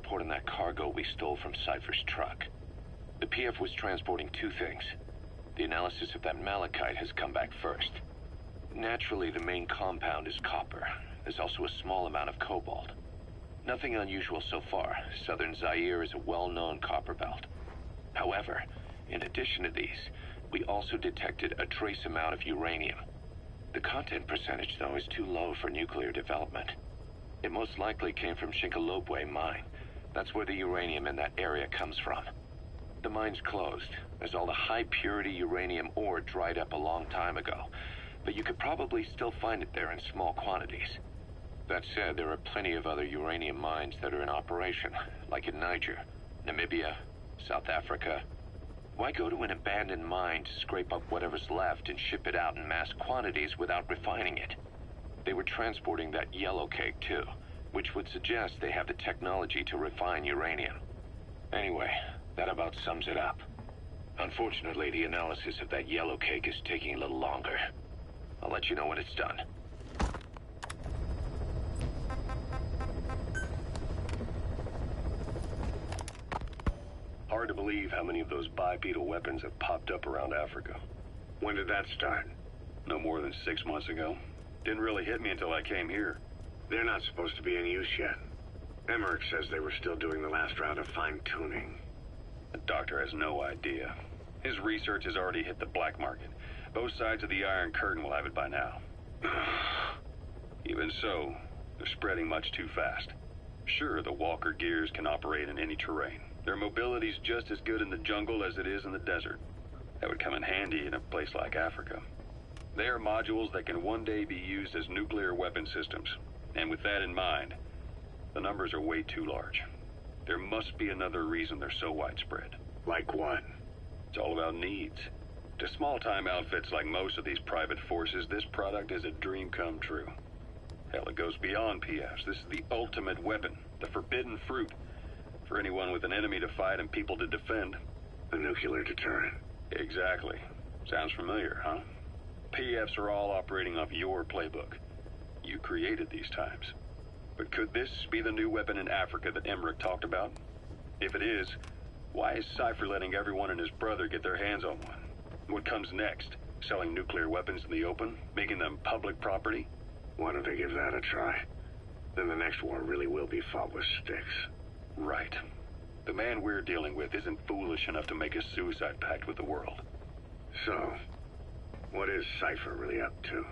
report on that cargo we stole from Cypher's truck. The PF was transporting two things. The analysis of that malachite has come back first. Naturally, the main compound is copper. There's also a small amount of cobalt. Nothing unusual so far. Southern Zaire is a well-known copper belt. However, in addition to these, we also detected a trace amount of uranium. The content percentage, though, is too low for nuclear development. It most likely came from Shinkolobwe mine. That's where the uranium in that area comes from. The mine's closed, as all the high-purity uranium ore dried up a long time ago, but you could probably still find it there in small quantities. That said, there are plenty of other uranium mines that are in operation, like in Niger, Namibia, South Africa. Why go to an abandoned mine to scrape up whatever's left and ship it out in mass quantities without refining it? They were transporting that yellow cake too, which would suggest they have the technology to refine uranium. Anyway, that about sums it up. Unfortunately, the analysis of that yellow cake is taking a little longer. I'll let you know when it's done. Hard to believe how many of those bipedal weapons have popped up around Africa. When did that start? No more than 6 months ago. Didn't really hit me until I came here. They're not supposed to be in use yet. Emmerich says they were still doing the last round of fine-tuning. The doctor has no idea. His research has already hit the black market. Both sides of the Iron Curtain will have it by now. Even so, they're spreading much too fast. Sure, the Walker gears can operate in any terrain. Their mobility's just as good in the jungle as it is in the desert. That would come in handy in a place like Africa. They are modules that can one day be used as nuclear weapon systems. And with that in mind, the numbers are way too large. There must be another reason they're so widespread. Like what? It's all about needs. To small-time outfits like most of these private forces, this product is a dream come true. Hell, it goes beyond PFs. This is the ultimate weapon, the forbidden fruit, for anyone with an enemy to fight and people to defend. A nuclear deterrent. Exactly. Sounds familiar, huh? PFs are all operating off your playbook. You created these times. But could this be the new weapon in Africa that Emmerich talked about? If it is, why is Cypher letting everyone and his brother get their hands on one? What comes next? Selling nuclear weapons in the open? Making them public property? Why don't they give that a try? Then the next war really will be fought with sticks. Right. The man we're dealing with isn't foolish enough to make a suicide pact with the world. So, what is Cypher really up to?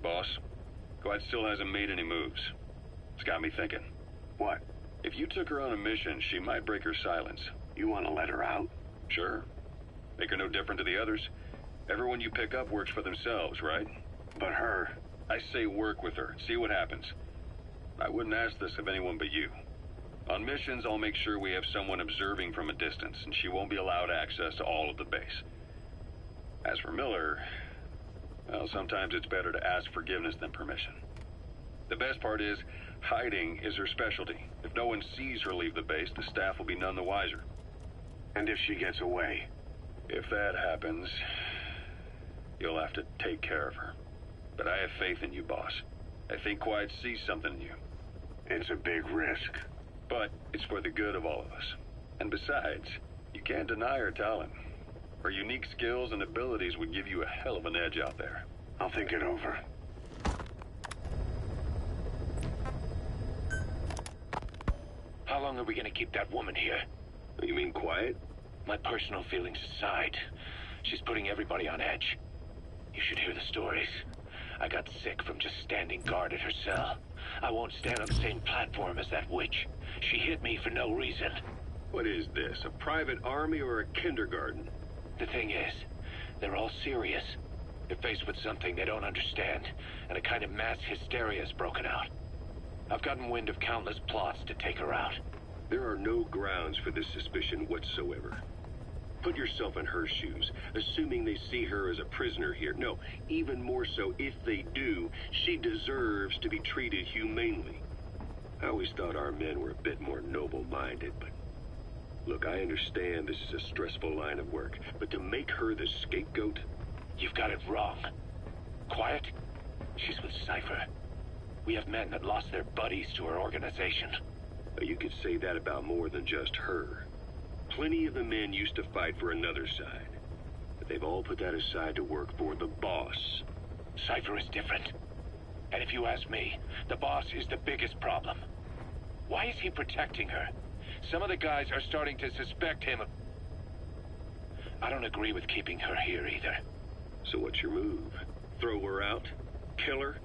Boss, Glad still hasn't made any moves. It's got me thinking. What? If you took her on a mission, she might break her silence. You want to let her out? Sure. Make her no different to the others. Everyone you pick up works for themselves, right? But her... I say work with her. See what happens. I wouldn't ask this of anyone but you. On missions, I'll make sure we have someone observing from a distance, and she won't be allowed access to all of the base. As for Miller, well, sometimes it's better to ask forgiveness than permission. The best part is, hiding is her specialty. If no one sees her leave the base, the staff will be none the wiser. And if she gets away? If that happens, you'll have to take care of her. But I have faith in you, boss. I think Quiet sees something in you. It's a big risk. But it's for the good of all of us. And besides, you can't deny her talent. Her unique skills and abilities would give you a hell of an edge out there. I'll think it over. How long are we gonna keep that woman here? You mean Quiet? My personal feelings aside, she's putting everybody on edge. You should hear the stories. I got sick from just standing guard at her cell. I won't stand on the same platform as that witch. She hit me for no reason. What is this, a private army or a kindergarten? The thing is, they're all serious. They're faced with something they don't understand, and a kind of mass hysteria has broken out. I've gotten wind of countless plots to take her out. There are no grounds for this suspicion whatsoever. Put yourself in her shoes, assuming they see her as a prisoner here. No, even more so, if they do, she deserves to be treated humanely. I always thought our men were a bit more noble-minded, but... Look, I understand this is a stressful line of work, but to make her the scapegoat... You've got it wrong. Quiet? She's with Cypher. We have men that lost their buddies to her organization. You could say that about more than just her. Plenty of the men used to fight for another side. But they've all put that aside to work for the boss. Cypher is different. And if you ask me, the boss is the biggest problem. Why is he protecting her? Some of the guys are starting to suspect him of... I don't agree with keeping her here either. So what's your move? Throw her out? Kill her?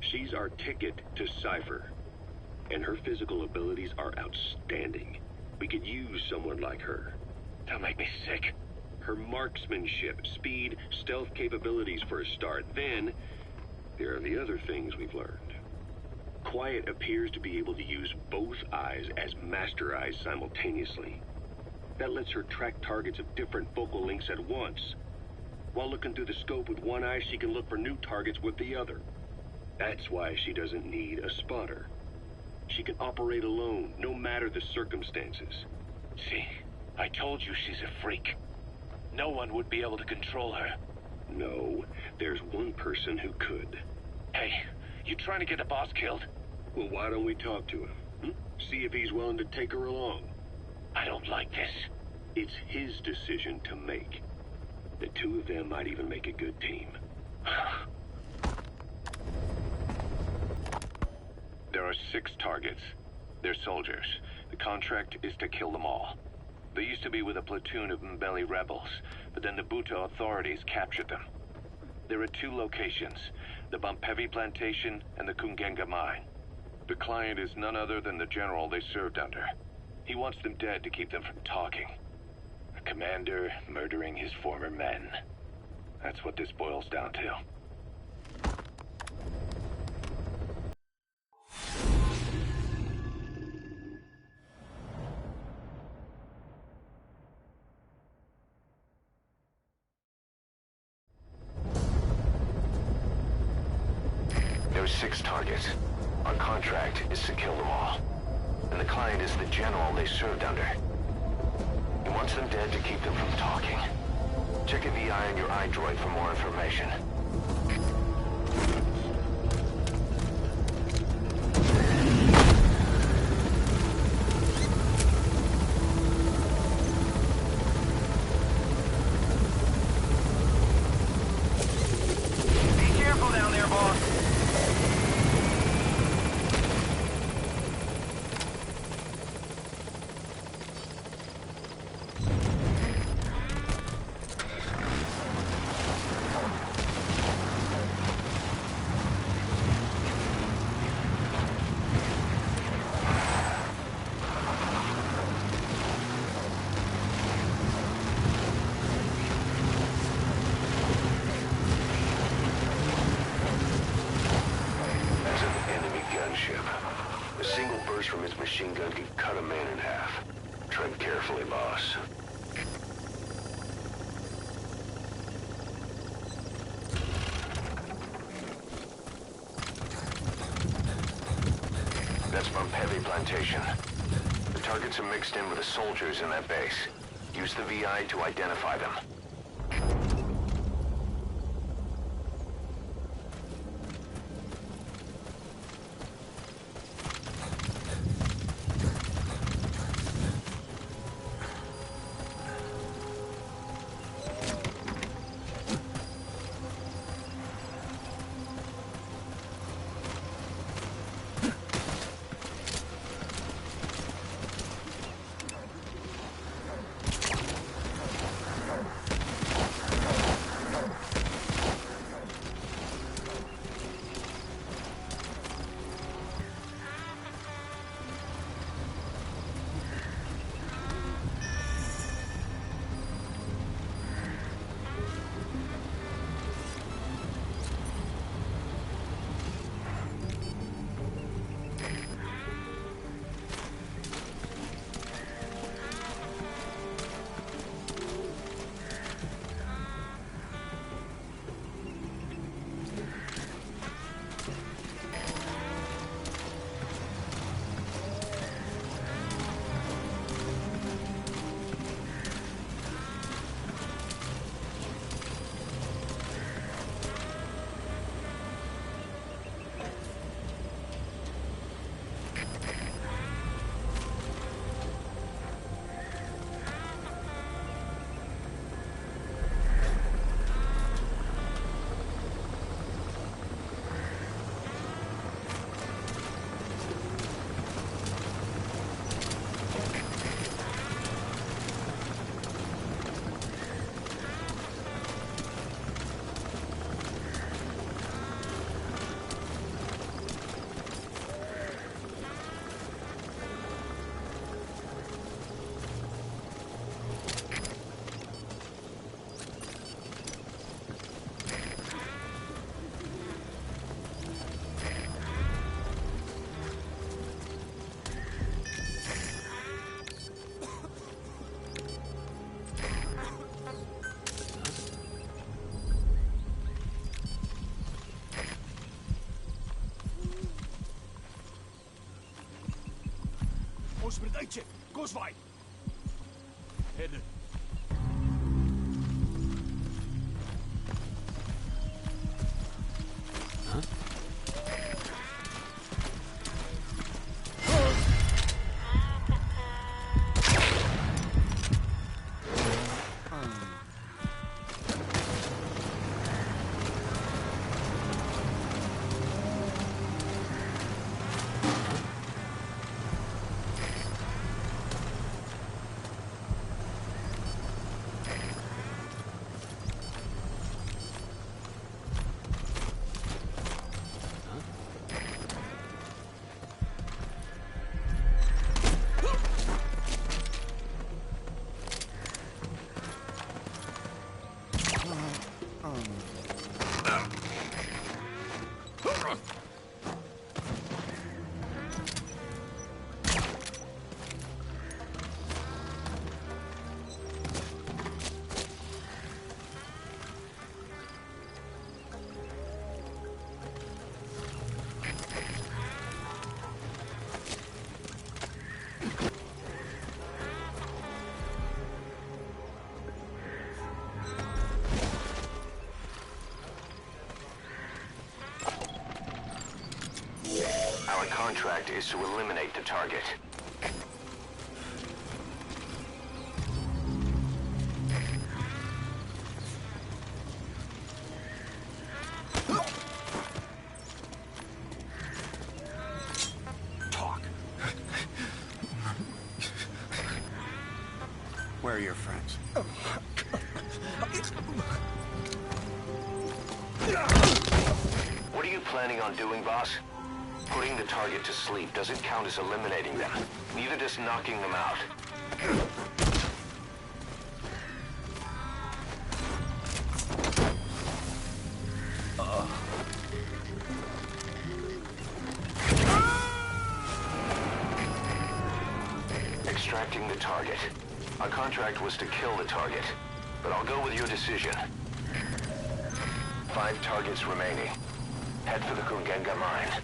She's our ticket to Cypher. And her physical abilities are outstanding. We could use someone like her. That'll make me sick. Her marksmanship, speed, stealth capabilities for a start. Then, there are the other things we've learned. Quiet appears to be able to use both eyes as master eyes simultaneously. That lets her track targets of different focal lengths at once. While looking through the scope with one eye, she can look for new targets with the other. That's why she doesn't need a spotter. She can operate alone, no matter the circumstances. See, I told you she's a freak. No one would be able to control her. No, there's one person who could. Hey, you trying to get the boss killed? Well, why don't we talk to him? See if he's willing to take her along. I don't like this. It's his decision to make. The two of them might even make a good team. There are 6 targets. They're soldiers. The contract is to kill them all. They used to be with a platoon of Mbeli rebels, but then the Buto authorities captured them. There are 2 locations, the Bumpevi plantation and the Kungenga mine. The client is none other than the general they served under. He wants them dead to keep them from talking. A commander murdering his former men. That's what this boils down to. There's 6 targets. Our contract is to kill them all. And the client is the general they served under. He wants them dead to keep them from talking. Check a VI on your iDroid for more information. Be careful down there, boss. A single burst from its machine gun could cut a man in half. Tread carefully, boss. That's Bumpevi plantation. The targets are mixed in with the soldiers in that base. Use the VI to identify them. Rozprzedajcie! Kozwaj! Hedy. Our contract is to eliminate the target. Talk. Where are your friends? What are you planning on doing, boss? Putting the target to sleep doesn't count as eliminating them. Neither does knocking them out. Extracting the target. Our contract was to kill the target, but I'll go with your decision. 5 targets remaining. Head for the Kungenga mine.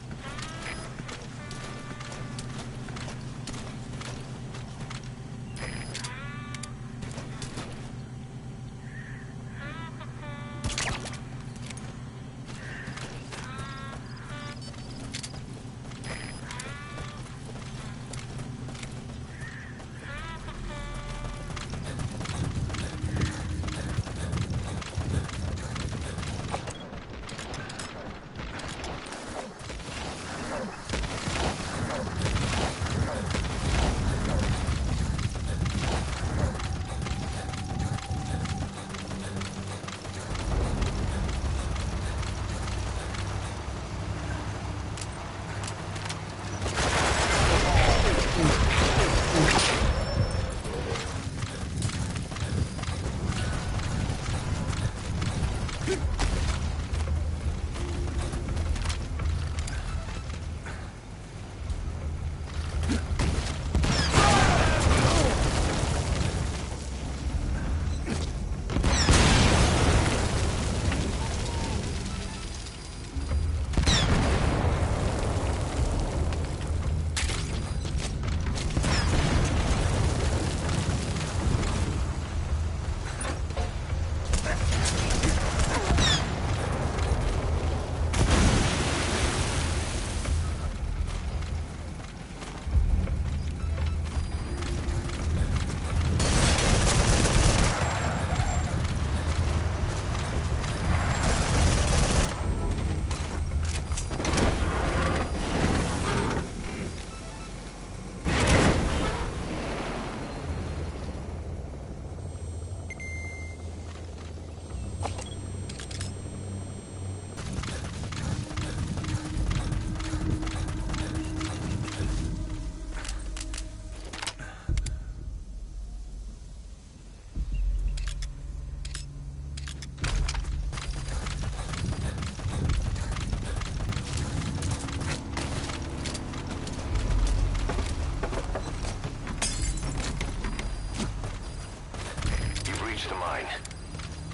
The mine.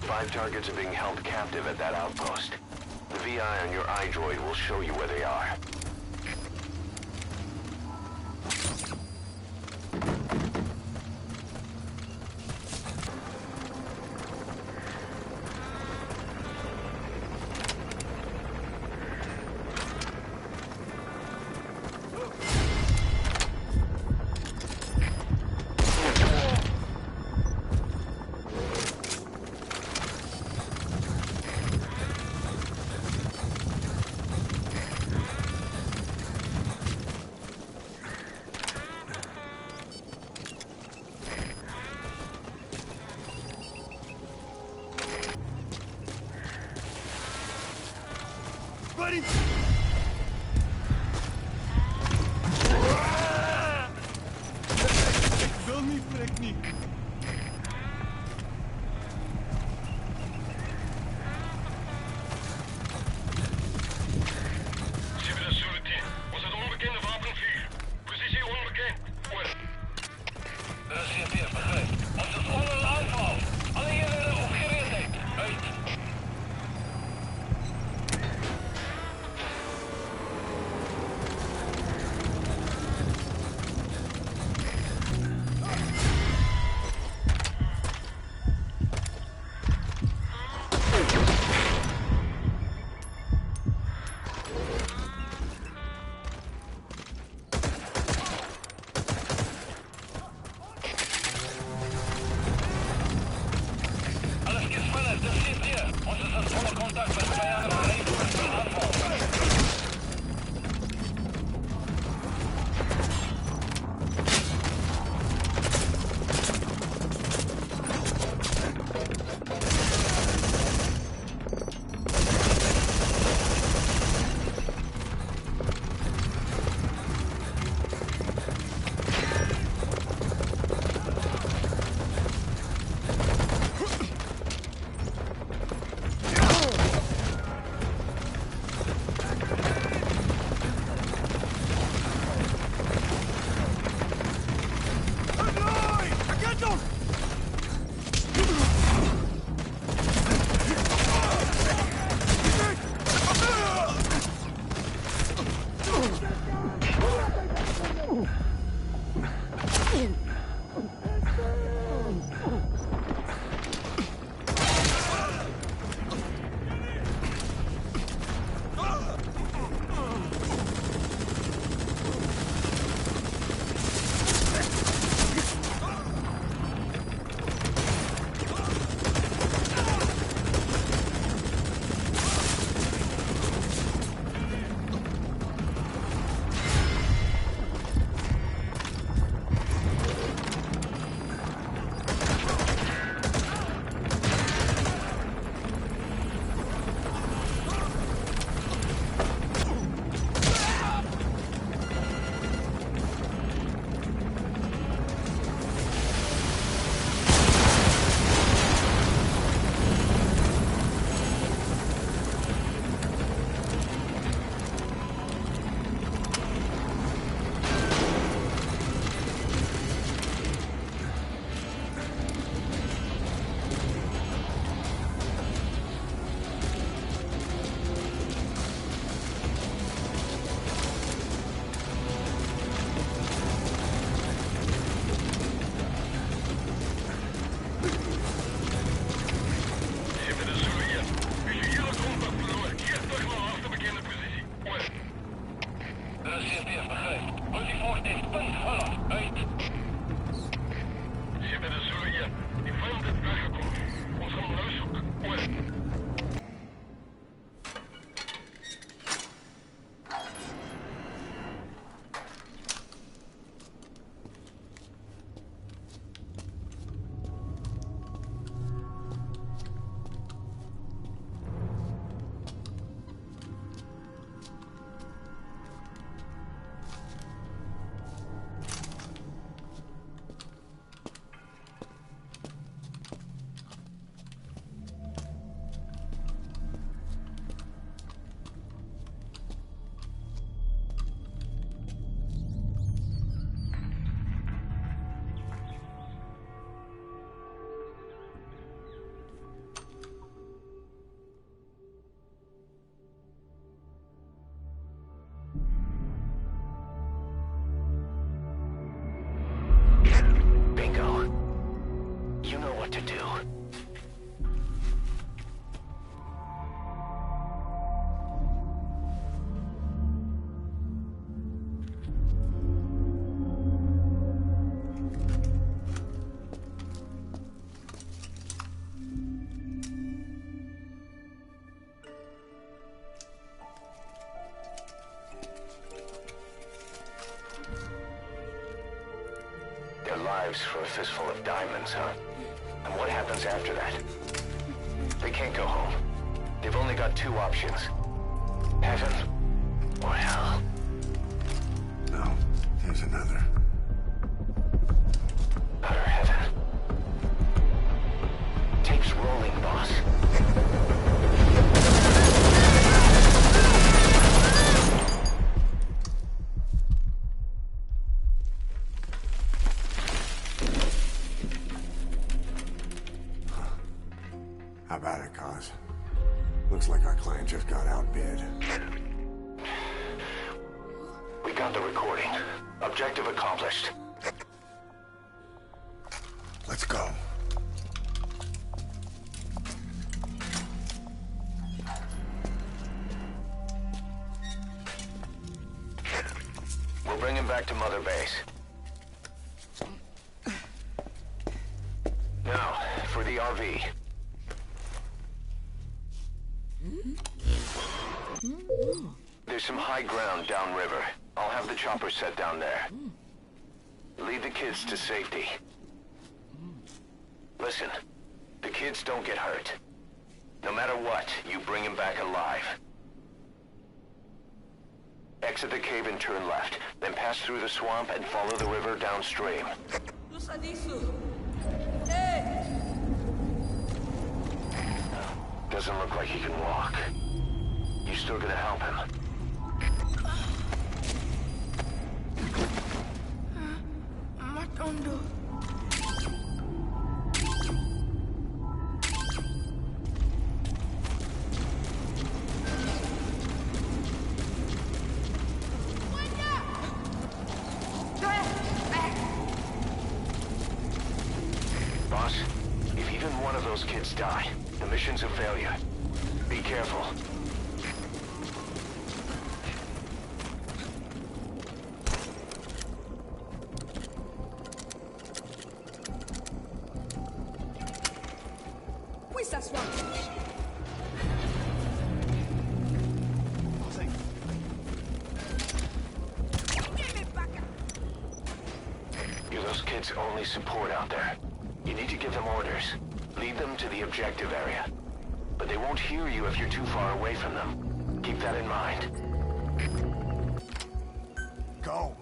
5 targets are being held captive at that outpost. The VI on your iDroid will show you where they are. Buddy! Ik wil niet, trek niet. lives for a fistful of diamonds, huh? And what happens after that? They can't go home. They've only got two options. Pack scared. We got the recording. Objective accomplished. Let's go. We'll bring him back to Mother Base. Now, for the RV. There's some high ground downriver. I'll have the chopper set down there. Lead the kids to safety. Listen, the kids don't get hurt. No matter what, you bring him back alive. Exit the cave and turn left, then pass through the swamp and follow the river downstream. Doesn't look like he can walk. You still gonna help him? Matondo. Boss, if even one of those kids die, the mission's a failure. Be careful. Où s'asseoir? You're those kids' only support out there. You need to give them orders. Lead them to the objective area. But they won't hear you if you're too far away from them. Keep that in mind. Go.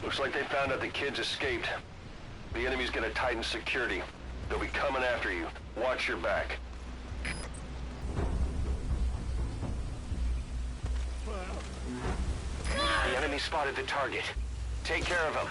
Looks like they found out the kids escaped. The enemy's gonna tighten security. They'll be coming after you. Watch your back. The enemy spotted the target. Take care of him.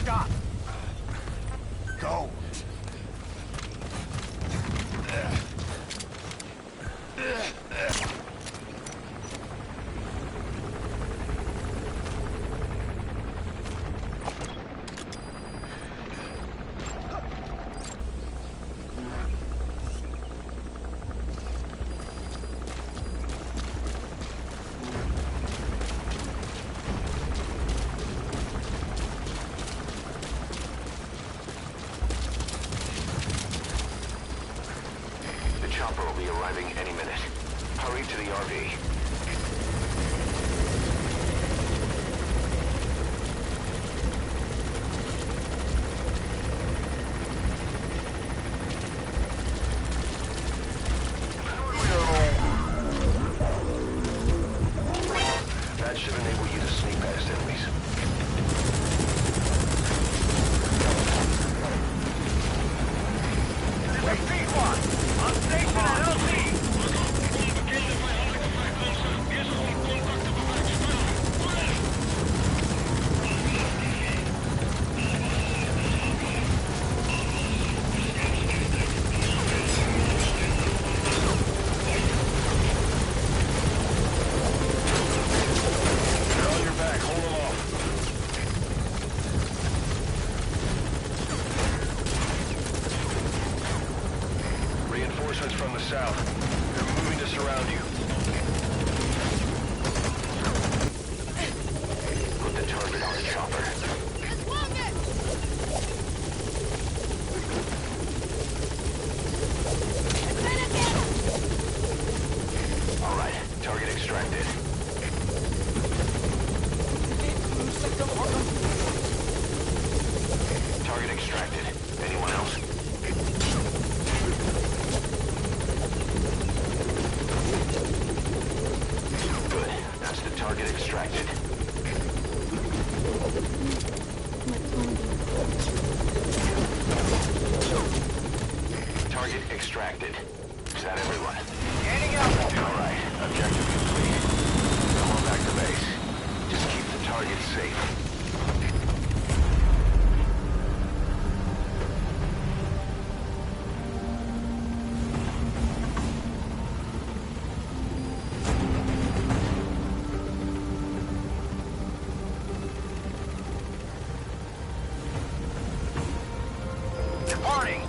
Stop. Go. Chopper will be arriving any minute. Hurry to the RV. That should enable you to sneak past enemies. Reinforcements from the south. They're moving to surround you. Put the target on the chopper. All right, target extracted. Target extracted. Anyone else? Target extracted. Target extracted. Is that everyone? Getting out. All right. Objective complete. Come on back to base. Just keep the target safe. Departing.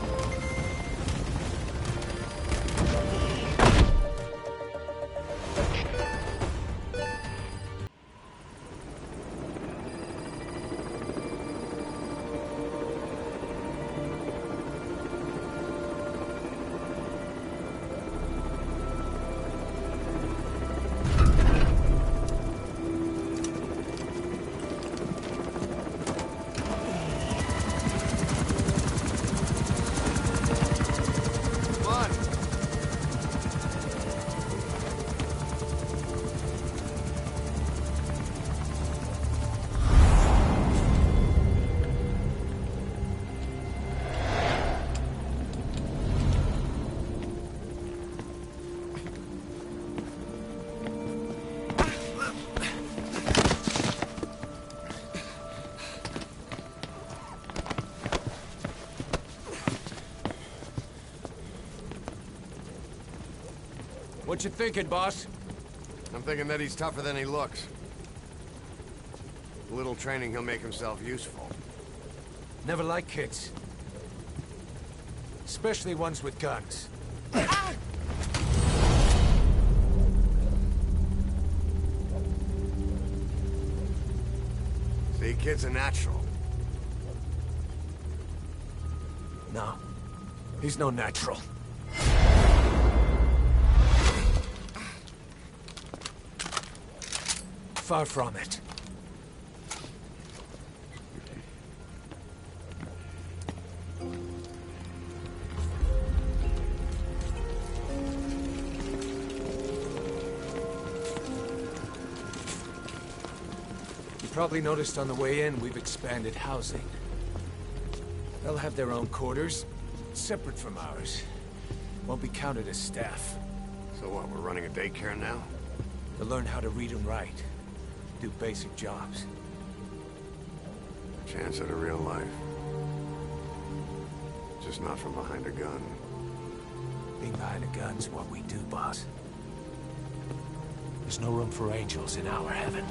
What you thinking, boss? I'm thinking that he's tougher than he looks. A little training, he'll make himself useful. Never like kids. Especially ones with guns. your kid's a natural. No. He's no natural. Far from it. You probably noticed on the way in, we've expanded housing. They'll have their own quarters, separate from ours. Won't be counted as staff. So what, we're running a daycare now? To learn how to read and write. Do basic jobs. Chance at a real life. Just not from behind a gun. Being behind a gun's what we do, boss. There's no room for angels in our heaven.